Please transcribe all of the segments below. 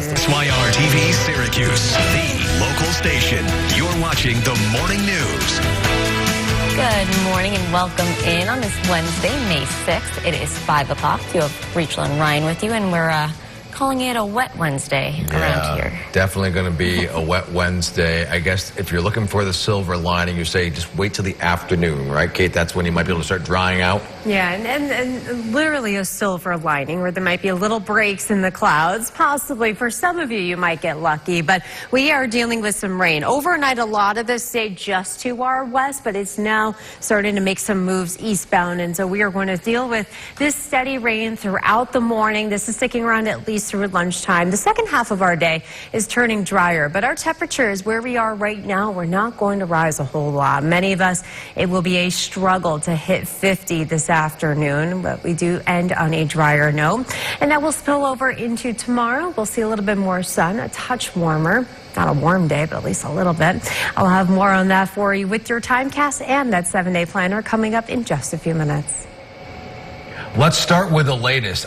ITheir TV Syracuse, the local station. You're watching the Morning News. Good morning and welcome in on this Wednesday, May 6th. It is 5 o'clock. You have Rachel and Ryan with you, and we're calling it a wet Wednesday around here. Definitely going to be a wet Wednesday. I guess if you're looking for the silver lining, you say just wait till the afternoon, right, Kate? That's when you might be able to start drying out. Yeah, and literally a silver lining where there might be a little breaks in the clouds. Possibly for some of you, you might get lucky, but we are dealing with some rain. Overnight, a lot of this stayed just to our west, but it's now starting to make some moves eastbound, and so we are going to deal with this steady rain throughout the morning. This is sticking around at least through lunchtime. The second half of our day is turning drier, but our temperatures where we are right now, we're not going to rise a whole lot. Many of us, it will be a struggle to hit 50 this afternoon, but we do end on a drier note, and that will spill over into tomorrow. We'll see a little bit more sun, a touch warmer. Not a warm day, but at least a little bit. I'll have more on that for you with your timecast and that 7-day planner coming up in just a few minutes. Let's start with the latest.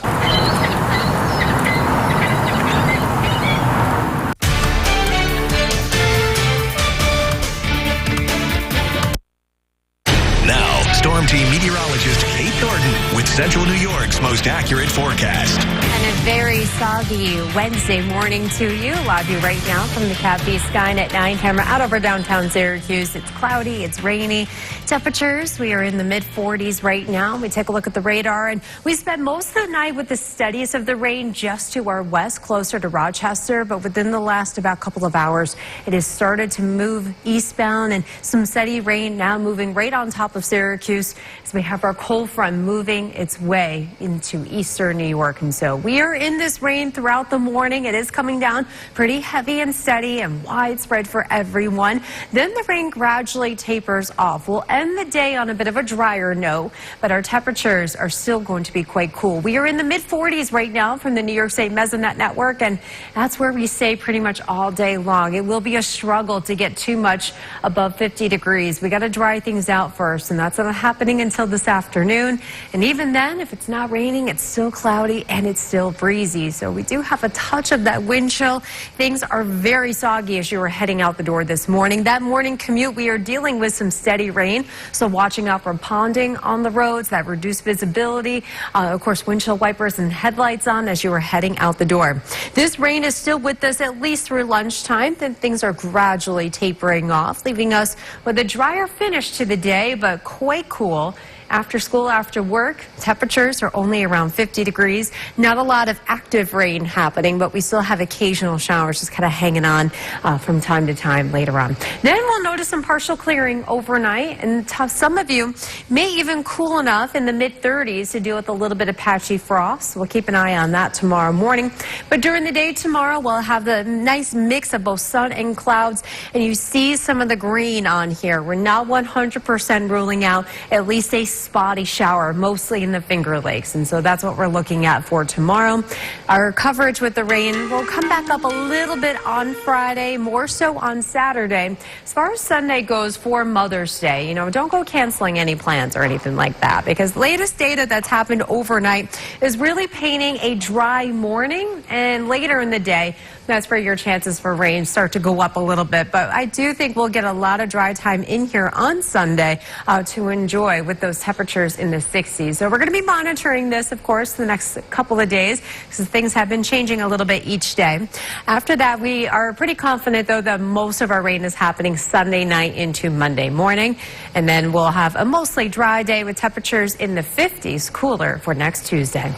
Storm Team meteorologist Kate Thornton with Central New York's most accurate forecast. And a very soggy Wednesday morning to you. Live you right now from the Cappy Skynet 9 camera out over downtown Syracuse. It's cloudy, it's rainy. Temperatures, we are in the mid-40s right now. We take a look at the radar, and we spent most of the night with the steadiest of the rain just to our west, closer to Rochester. But within the last about couple of hours, it has started to move eastbound, and some steady rain now moving right on top of Syracuse as we have our cold front moving its way into eastern New York. And so we are in this rain throughout the morning. It is coming down pretty heavy and steady and widespread for everyone. Then the rain gradually tapers off. We'll end the day on a bit of a drier note, but our temperatures are still going to be quite cool. We are in the mid-40s right now from the New York State Mesonet Network, and that's where we stay pretty much all day long. It will be a struggle to get too much above 50 degrees. We got to dry things out first, and that's not happening until this afternoon. And even then, if it's not raining, it's still cloudy and it's still breezy. So we do have a touch of that wind chill. Things are very soggy as you were heading out the door this morning. That morning commute, we are dealing with some steady rain. So watching out for ponding on the roads, that reduced visibility. Of course, windshield wipers and headlights on as you were heading out the door. This rain is still with us at least through lunchtime. Then things are gradually tapering off, leaving us with a drier finish to the day, but quite cool. After school, after work, temperatures are only around 50 degrees. Not a lot of active rain happening, but we still have occasional showers just kind of hanging on from time to time later on. Then we'll notice some partial clearing overnight, and some of you may even cool enough in the mid-30s to deal with a little bit of patchy frost. We'll keep an eye on that tomorrow morning. But during the day tomorrow, we'll have the nice mix of both sun and clouds, and you see some of the green on here. We're not 100% ruling out at least a spotty shower, mostly in the Finger Lakes, and so that's what we're looking at for tomorrow. Our coverage with the rain will come back up a little bit on Friday, more so on Saturday. As far as Sunday goes for Mother's Day, you know, don't go canceling any plans or anything like that, because latest data that's happened overnight is really painting a dry morning, and later in the day, that's where your chances for rain start to go up a little bit. But I do think we'll get a lot of dry time in here on Sunday to enjoy with those temperatures in the 60s. So we're going to be monitoring this, of course, the next couple of days, because things have been changing a little bit each day. After that, we are pretty confident, though, that most of our rain is happening Sunday night into Monday morning. And then we'll have a mostly dry day with temperatures in the 50s, cooler for next Tuesday.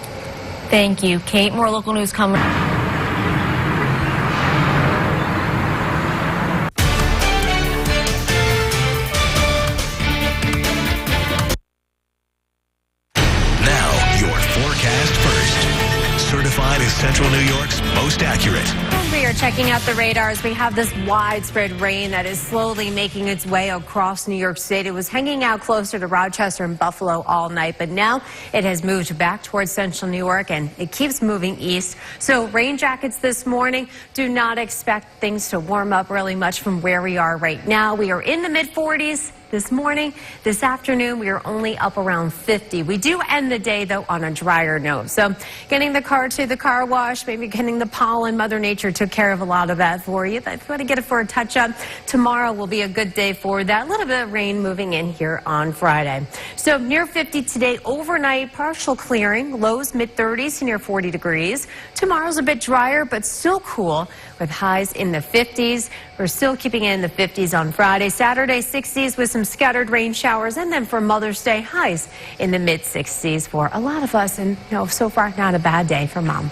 Thank you, Kate. More local news coming. Certified as Central New York's most accurate. We are checking out the radars. We have this widespread rain that is slowly making its way across New York State. It was hanging out closer to Rochester and Buffalo all night, but now it has moved back towards Central New York, and it keeps moving east. So rain jackets this morning. Do not expect things to warm up really much from where we are right now. We are in the mid-40s. This morning, this afternoon, we are only up around 50. We do end the day, though, on a drier note. So getting the car to to the car wash, maybe getting the pollen. Mother Nature took care of a lot of that for you. But if you want to get it for a touch-up, tomorrow will be a good day for that. A little bit of rain moving in here on Friday. So near 50 today, overnight, partial clearing, lows mid-30s to near 40 degrees. Tomorrow's a bit drier, but still cool with highs in the 50s. We're still keeping it in the 50s on Friday. Saturday, 60s with some scattered rain showers. And then for Mother's Day, highs in the mid-60s for a lot of us. And, so far, not a bad day for Mom.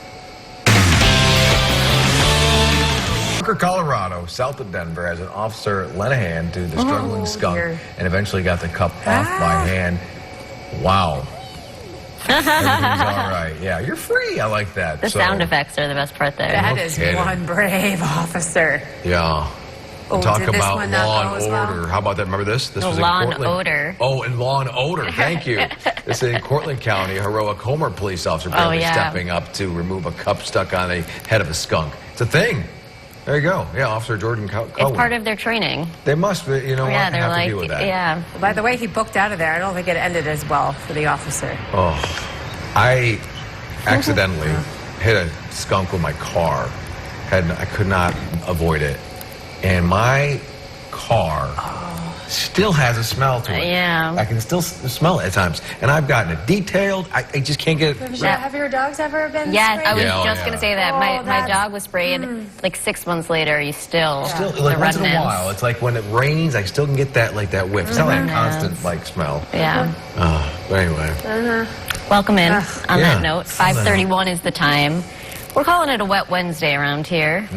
Colorado, south of Denver, as an officer lent a hand to the struggling skunk and eventually got the cup off by hand. Wow. Everything's all right. Yeah, you're free. I like that. The sound effects are the best part there. That is one brave officer. Yeah. Talk about law and order. Well? How about that? Remember this? This was law in and Cortland. odor. Oh, and law and odor. Thank you. This is in Cortland County. A heroic Homer police officer stepping up to remove a cup stuck on the head of a skunk. It's a thing. There you go. Yeah, Officer Jordan Cohen. It's part of their training. They must, but you know what? Yeah, they're have to deal with that. yeah. By the way, he booked out of there. I don't think it ended as well for the officer. Oh, I accidentally hit a skunk with my car. I could not avoid it. And my car still has a smell to it. Yeah. I can still smell it at times. And I've gotten it detailed. I just can't get it. Have your dogs ever been Yes, sprayed? I was just going to say that. My dog was sprayed like 6 months later. You still Like once in a while. It's like when it rains, I still can get that whiff. It's not like a constant smell. Yeah. But anyway. Welcome in on that note. 5:31 is the time. We're calling it a wet Wednesday around here.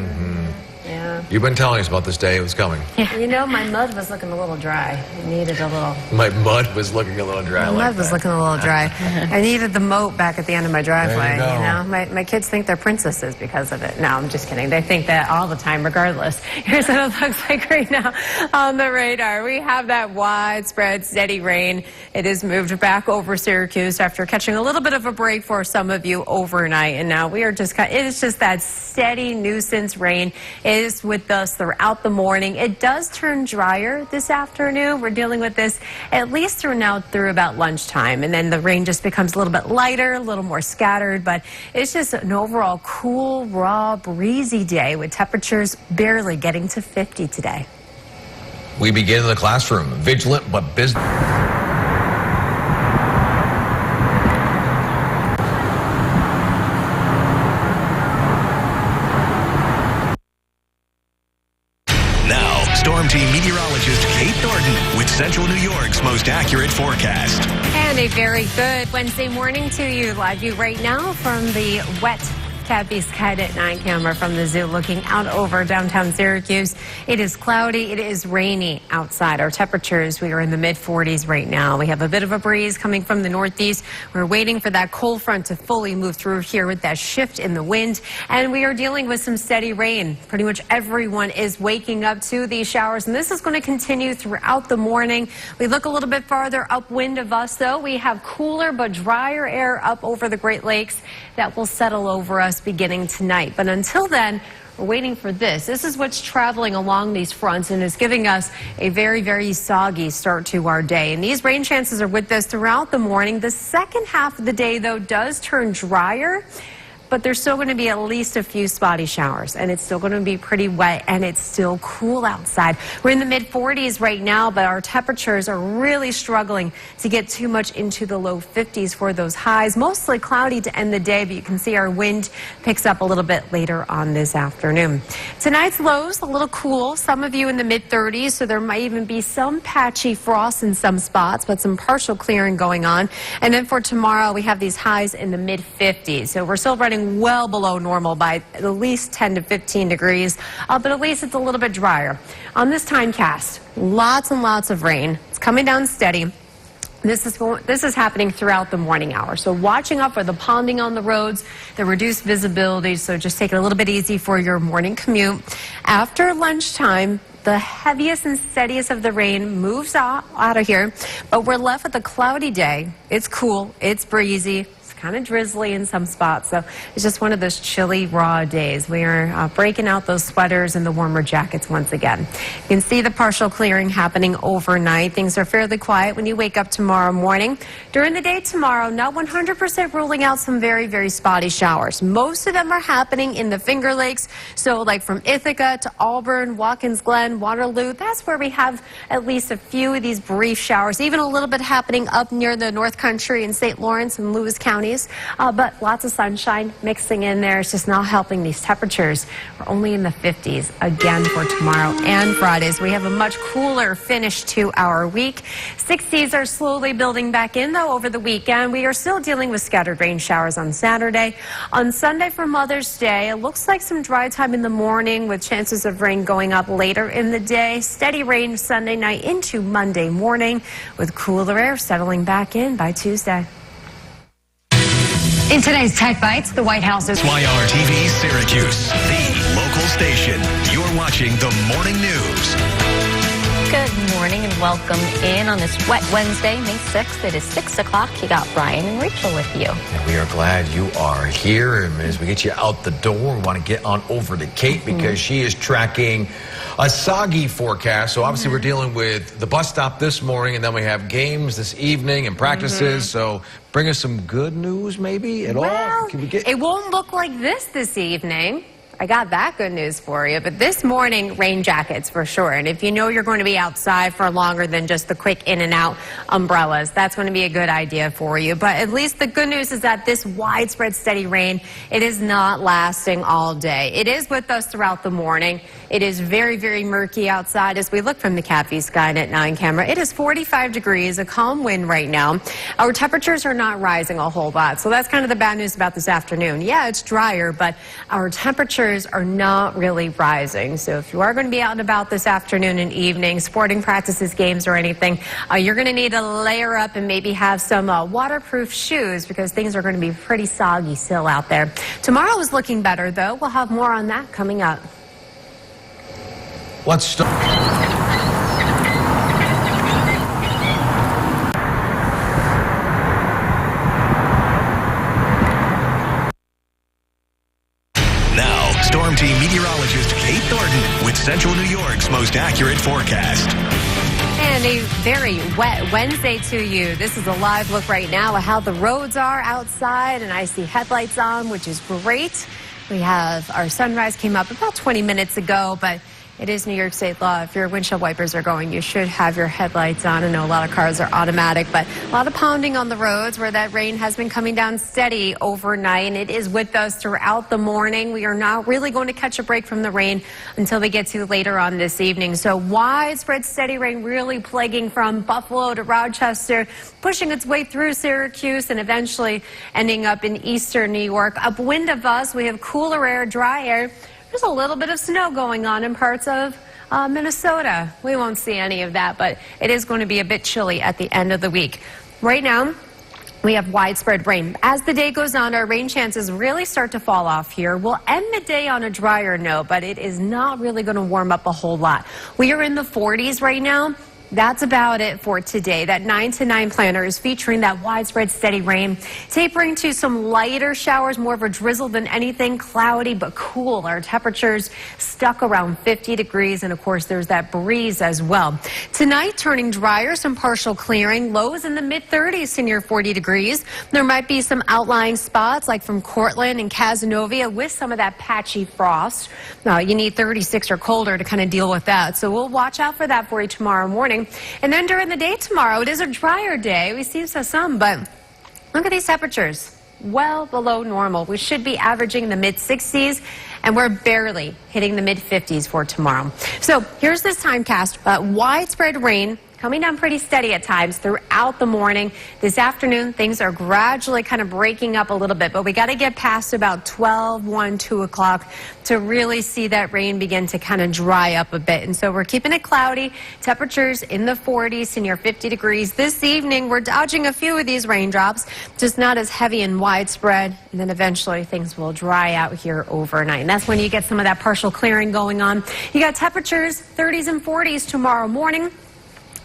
Yeah. You've been telling us about this day. It was coming. My mud was looking a little dry. It needed a little... My mud was looking a little dry. My mud was looking a little dry. I needed the moat back at the end of my driveway. There you go. My kids think they're princesses because of it. No, I'm just kidding. They think that all the time, regardless. Here's what it looks like right now on the radar. We have that widespread, steady rain. It has moved back over Syracuse after catching a little bit of a break for some of you overnight. And now we are it is just that steady nuisance rain. It is with us throughout the morning. It does turn drier this afternoon. We're dealing with this at least through about lunchtime. And then the rain just becomes a little bit lighter, a little more scattered. But it's just an overall cool, raw, breezy day with temperatures barely getting to 50 today. We begin in the classroom. Vigilant but business. Storm Team meteorologist Kate Thornton with Central New York's most accurate forecast. And a very good Wednesday morning to you. Live view right now from the wet Kathy Sky at 9 camera from the zoo looking out over downtown Syracuse. It is cloudy. It is rainy outside. Our temperatures, we are in the mid-40s right now. We have a bit of a breeze coming from the northeast. We're waiting for that cold front to fully move through here with that shift in the wind. And we are dealing with some steady rain. Pretty much everyone is waking up to these showers. And this is going to continue throughout the morning. We look a little bit farther upwind of us, though. We have cooler but drier air up over the Great Lakes that will settle over us beginning tonight. But until then, we're waiting for this. This is what's traveling along these fronts and is giving us a very, very soggy start to our day. And these rain chances are with us throughout the morning. The second half of the day, though, does turn drier. But there's still going to be at least a few spotty showers, and it's still going to be pretty wet, and it's still cool outside. We're in the mid-40s right now, but our temperatures are really struggling to get too much into the low 50s for those highs. Mostly cloudy to end the day, but you can see our wind picks up a little bit later on this afternoon. Tonight's lows a little cool. Some of you in the mid-30s, so there might even be some patchy frost in some spots, but some partial clearing going on. And then for tomorrow, we have these highs in the mid-50s. So we're still running well below normal by at least 10 to 15 degrees, but at least it's a little bit drier. On this timecast, lots and lots of rain. It's coming down steady. This is happening throughout the morning hour. So watching out for the ponding on the roads, the reduced visibility. So just take it a little bit easy for your morning commute. After lunchtime, the heaviest and steadiest of the rain moves out of here, but we're left with a cloudy day. It's cool, it's breezy, kind of drizzly in some spots. So it's just one of those chilly, raw days. We are breaking out those sweaters and the warmer jackets once again. You can see the partial clearing happening overnight. Things are fairly quiet when you wake up tomorrow morning. During the day tomorrow, not 100% ruling out some very, very spotty showers. Most of them are happening in the Finger Lakes. So like from Ithaca to Auburn, Watkins Glen, Waterloo, that's where we have at least a few of these brief showers, even a little bit happening up near the North Country in St. Lawrence and Lewis counties. But lots of sunshine mixing in there. It's just not helping these temperatures. We're only in the 50s again for tomorrow and Fridays. We have a much cooler finish to our week. 60s are slowly building back in, though, over the weekend. We are still dealing with scattered rain showers on Saturday. On Sunday for Mother's Day, it looks like some dry time in the morning with chances of rain going up later in the day. Steady rain Sunday night into Monday morning with cooler air settling back in by Tuesday. In today's Tech Bites, the White House is... ITheir Syracuse, the local station. You're watching the morning news. Good morning and welcome in on this wet Wednesday, May 6th. It is 6 o'clock. You got Brian and Rachel with you. And we are glad you are here. And as we get you out the door, we want to get on over to Kate because she is tracking a soggy forecast. So obviously we're dealing with the bus stop this morning, and then we have games this evening and practices. So bring us some good news maybe at all. Can we get... It won't look like this evening. I got that good news for you. But this morning, rain jackets for sure. And if you know you're going to be outside for longer than just the quick in and out umbrellas, that's going to be a good idea for you. But at least the good news is that this widespread steady rain, it is not lasting all day. It is with us throughout the morning. It is very, very murky outside as we look from the Cat Sky at 9 camera. It is 45 degrees, a calm wind right now. Our temperatures are not rising a whole lot. So that's kind of the bad news about this afternoon. Yeah, it's drier, but our temperatures are not really rising. So if you are going to be out and about this afternoon and evening, sporting practices, games, or anything, you're going to need to layer up and maybe have some waterproof shoes because things are going to be pretty soggy still out there. Tomorrow is looking better, though. We'll have more on that coming up. Let's start. Storm Team meteorologist Kate Thornton with Central New York's most accurate forecast. And a very wet Wednesday to you. This is a live look right now at how the roads are outside, and I see headlights on, which is great. We have our sunrise came up about 20 minutes ago, but it is New York State law. If your windshield wipers are going, you should have your headlights on. I know a lot of cars are automatic, but a lot of pounding on the roads where that rain has been coming down steady overnight, and it is with us throughout the morning. We are not really going to catch a break from the rain until we get to later on this evening. So widespread steady rain really plaguing from Buffalo to Rochester, pushing its way through Syracuse and eventually ending up in eastern New York. Upwind of us, we have cooler air, dry air. There's a little bit of snow going on in parts of Minnesota. We won't see any of that, but it is going to be a bit chilly at the end of the week. Right now, we have widespread rain. As the day goes on, our rain chances really start to fall off here. We'll end the day on a drier note, but it is not really going to warm up a whole lot. We are in the 40s right now. That's about it for today. That 9 to 9 planner is featuring that widespread steady rain, tapering to some lighter showers, more of a drizzle than anything, cloudy but cool. Our temperatures stuck around 50 degrees, and of course there's that breeze as well. Tonight turning drier, some partial clearing, lows in the mid-30s to near 40 degrees. There might be some outlying spots like from Cortland and Cazenovia with some of that patchy frost. Now you need 36 or colder to kind of deal with that, so we'll watch out for that for you tomorrow morning. And then during the day tomorrow, it is a drier day. We see some, but look at these temperatures. Well below normal. We should be averaging the mid-60s, and we're barely hitting the mid-50s for tomorrow. So here's this timecast. Widespread rain coming down pretty steady at times throughout the morning. This afternoon, things are gradually kind of breaking up a little bit, but we got to get past about 12, 1, 2 o'clock to really see that rain begin to kind of dry up a bit. And so we're keeping it cloudy, temperatures in the 40s to near 50 degrees. This evening, we're dodging a few of these raindrops, just not as heavy and widespread. And then eventually things will dry out here overnight. And that's when you get some of that partial clearing going on. You got temperatures 30s and 40s tomorrow morning.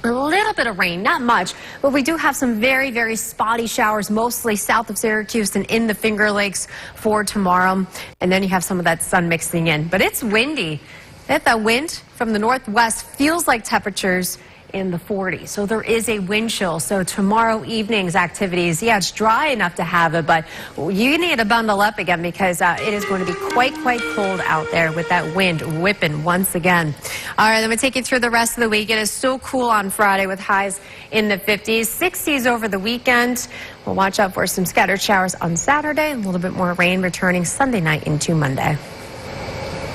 A little bit of rain, not much, but we do have some very, very spotty showers, mostly south of Syracuse and in the Finger Lakes for tomorrow. And then you have some of that sun mixing in. But it's windy. That wind from the northwest feels like temperatures in the 40s. So there is a wind chill. So tomorrow evening's activities, yeah, it's dry enough to have it, but you need to bundle up again because it is going to be quite cold out there with that wind whipping once again. All right, let me take you through the rest of the week. It is still cool on Friday with highs in the 50s, 60s over the weekend. We'll watch out for some scattered showers on Saturday, a little bit more rain returning Sunday night into Monday.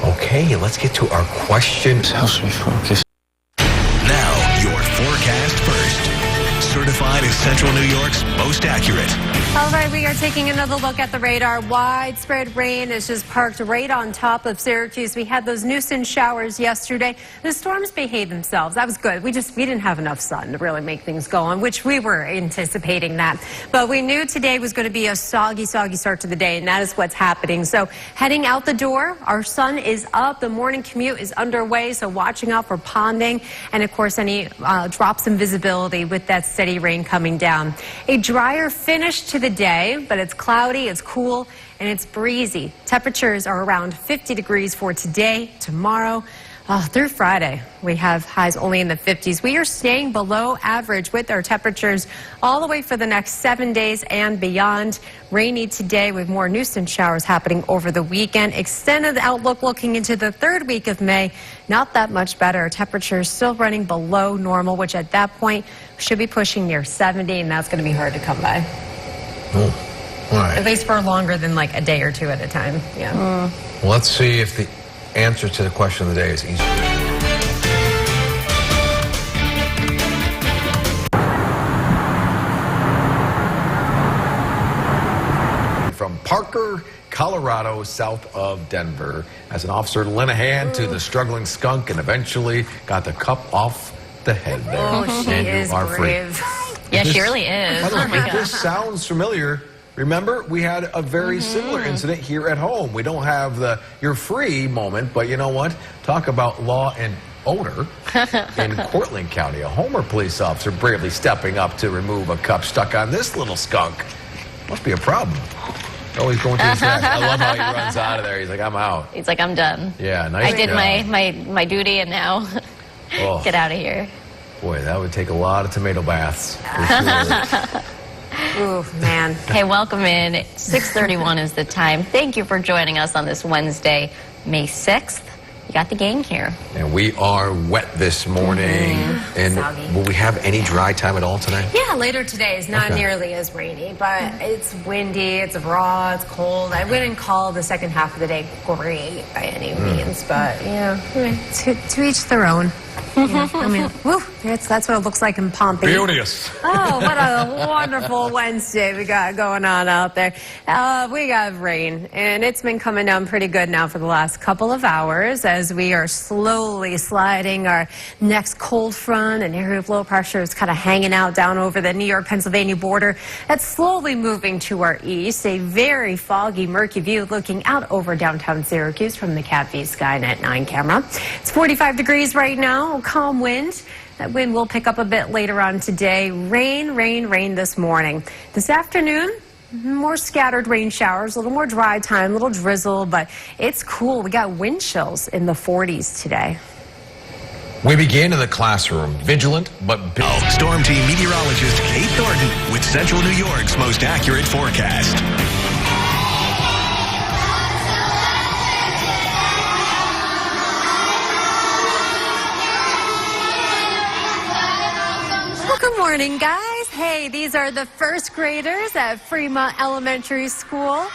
Okay, let's get to our questions. Helps me focus. Now, your forecast first. Certified as Central New York's most accurate. All right, we are taking another look at the radar. Widespread rain is just parked right on top of Syracuse. We had those nuisance showers yesterday. The storms behaved themselves. That was good. We didn't have enough sun to really make things go on, which we were anticipating that. But we knew today was going to be a soggy start to the day, and that is what's happening. So heading out the door, our sun is up. The morning commute is underway, so watching out for ponding and, of course, any drops in visibility with that steady rain coming down. A drier finish to the day, but it's cloudy, it's cool, and it's breezy. Temperatures are around 50 degrees for today, tomorrow, through Friday. We have highs only in the 50s. We are staying below average with our temperatures all the way for the next 7 days and beyond. Rainy today with more nuisance showers happening over the weekend. Extended outlook looking into the third week of May. Not that much better. Temperatures still running below normal, which at that point should be pushing near 70, and that's going to be hard to come by. Oh, all right. At least for longer than like a day or two at a time. Yeah. Well, let's see if the answer to the question of the day is easy. From Parker, Colorado, south of Denver, as an officer lent a hand to the struggling skunk and eventually got the cup off the head there. Oh, she and is you are brave. free. Yeah, she really is. By the way, Oh my if this sounds familiar, remember we had a very similar incident here at home. We don't have the "you're free" moment, but you know what? Talk about law and order. In Cortland County, a Homer police officer bravely stepping up to remove a cup stuck on this little skunk. Must be a problem. Always going too fast. I love how he runs out of there. He's like, I'm out. He's like, I'm done. Yeah, nice. I did job. my duty, and now Oh, get out of here. boy, that would take a lot of tomato baths. For sure. Ooh, man. Hey, welcome in. 6:31 is the time. Thank you for joining us on this Wednesday, May 6th. You got the gang here. And we are wet this morning. And Soggy. will we have any dry time at all tonight? Yeah, later today is not Okay. nearly as rainy, but it's windy, it's raw, it's cold. I wouldn't call the second half of the day great by any means, but yeah, to each their own. Yeah, I mean, woo, that's what it looks like in Pompey. Beauteous. Oh, what a wonderful Wednesday we got going on out there. We got rain, and it's been coming down pretty good now for the last couple of hours as we are slowly sliding our next cold front. An area of low pressure is kind of hanging out down over the New York-Pennsylvania border. That's slowly moving to our east. A very foggy, murky view looking out over downtown Syracuse from the CATV Skynet 9 camera. It's 45 degrees right now. Calm wind. That wind will pick up a bit later on today. Rain this morning. This afternoon, more scattered rain showers, a little more dry time, a little drizzle, but it's cool. We got wind chills in the 40s today. We begin in the classroom, vigilant but busy. Now, Storm Team meteorologist Kate Thornton with Central New York's most accurate forecast. Good morning, guys. Hey, these are the first graders at Fremont Elementary School,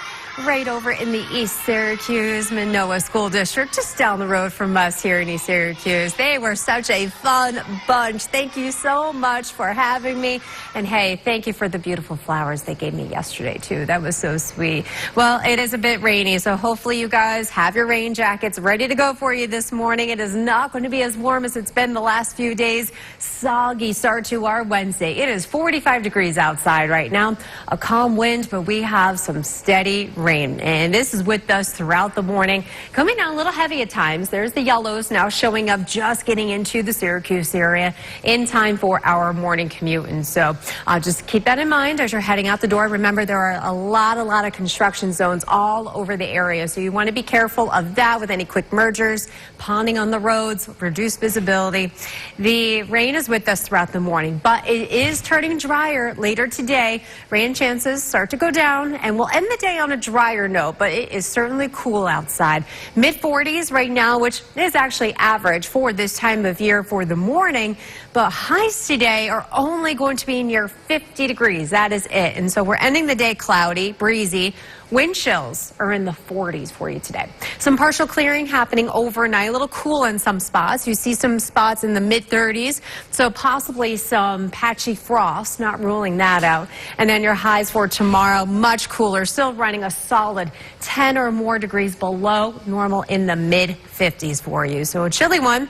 right over in the East Syracuse Manoa School District, just down the road from us here in East Syracuse. They were such a fun bunch. Thank you so much for having me. And hey, thank you for the beautiful flowers they gave me yesterday, too. That was so sweet. Well, it is a bit rainy, so hopefully you guys have your rain jackets ready to go for you this morning. It is not going to be as warm as it's been the last few days. Soggy start to our Wednesday. It is 45 degrees outside right now. A calm wind, but we have some steady rain. rain. And this is with us throughout the morning. Coming down a little heavy at times. There's the yellows now showing up, just getting into the Syracuse area in time for our morning commute. And so just keep that in mind as you're heading out the door. Remember, there are a lot of construction zones all over the area. So you want to be careful of that with any quick mergers, ponding on the roads, reduced visibility. The rain is with us throughout the morning, but it is turning drier later today. Rain chances start to go down, and we'll end the day on a drier note, but it is certainly cool outside. Mid-40s right now, which is actually average for this time of year for the morning, but highs today are only going to be near 50 degrees. That is it. And so we're ending the day cloudy, breezy. Wind chills are in the 40s for you today. Some partial clearing happening overnight, a little cool in some spots. You see some spots in the mid-30s, so possibly some patchy frost, not ruling that out. And then your highs for tomorrow, much cooler, still running a solid 10 or more degrees below normal in the mid-50s for you. So a chilly one.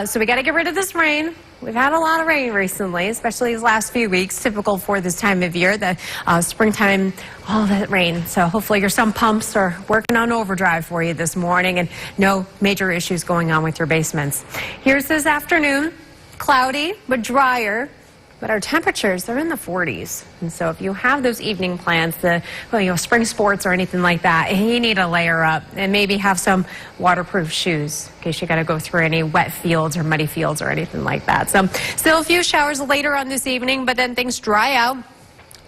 So we got to get rid of this rain. We've had a lot of rain recently, especially these last few weeks, typical for this time of year, the springtime, all that rain. So hopefully your sump pumps are working on overdrive for you this morning and no major issues going on with your basements. Here's this afternoon, cloudy but drier. But our temperatures are in the 40s. And so if you have those evening plans, spring sports or anything like that, you need to layer up and maybe have some waterproof shoes in case you got to go through any wet fields or muddy fields or anything like that. So still a few showers later on this evening, but then things dry out.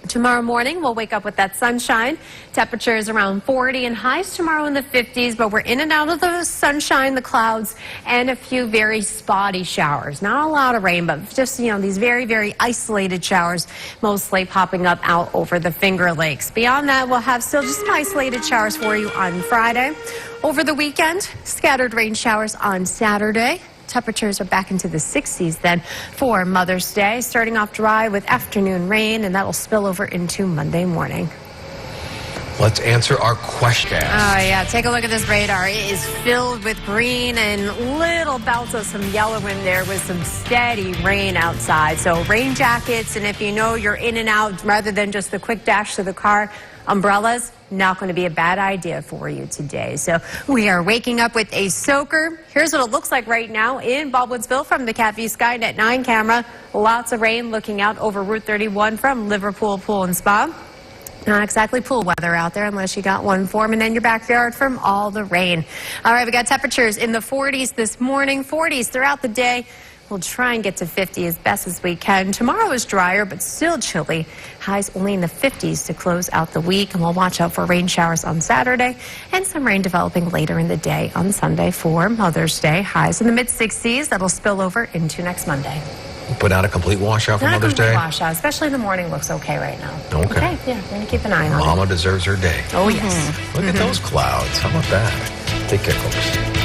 Tomorrow morning, we'll wake up with that sunshine. Temperatures around 40 and highs tomorrow in the 50s, but we're in and out of the sunshine, the clouds, and a few very spotty showers. Not a lot of rain, but just, these very isolated showers, mostly popping up out over the Finger Lakes. Beyond that, we'll have still just some isolated showers for you on Friday. Over the weekend, scattered rain showers on Saturday. Temperatures are back into the 60s then for Mother's Day, starting off dry with afternoon rain, and that will spill over into Monday morning. Let's answer our question. Oh, yeah. Take a look at this radar. It is filled with green and little bouts of some yellow in there with some steady rain outside. So rain jackets, and if you know you're in and out rather than just the quick dash to the car, umbrellas, not going to be a bad idea for you today. So we are waking up with a soaker. Here's what it looks like right now in Baldwinsville from the Cafe Skynet 9 camera. Lots of rain looking out over Route 31 from Liverpool Pool and Spa. Not exactly pool weather out there unless you got one form, and then your backyard from all the rain. All right, we got temperatures in the 40s this morning, 40s throughout the day. We'll try and get to 50 as best as we can. Tomorrow is drier, but still chilly. Highs only in the 50s to close out the week. And we'll watch out for rain showers on Saturday and some rain developing later in the day on Sunday for Mother's Day. Highs in the mid-60s. That'll spill over into next Monday. Put out a complete washout for Mother's Day? Washout, especially in the morning, looks okay right now. Okay. Yeah, we're going to keep an eye on it. Mama deserves her day. Oh, yes. Look at those clouds. How about that? Take care, folks.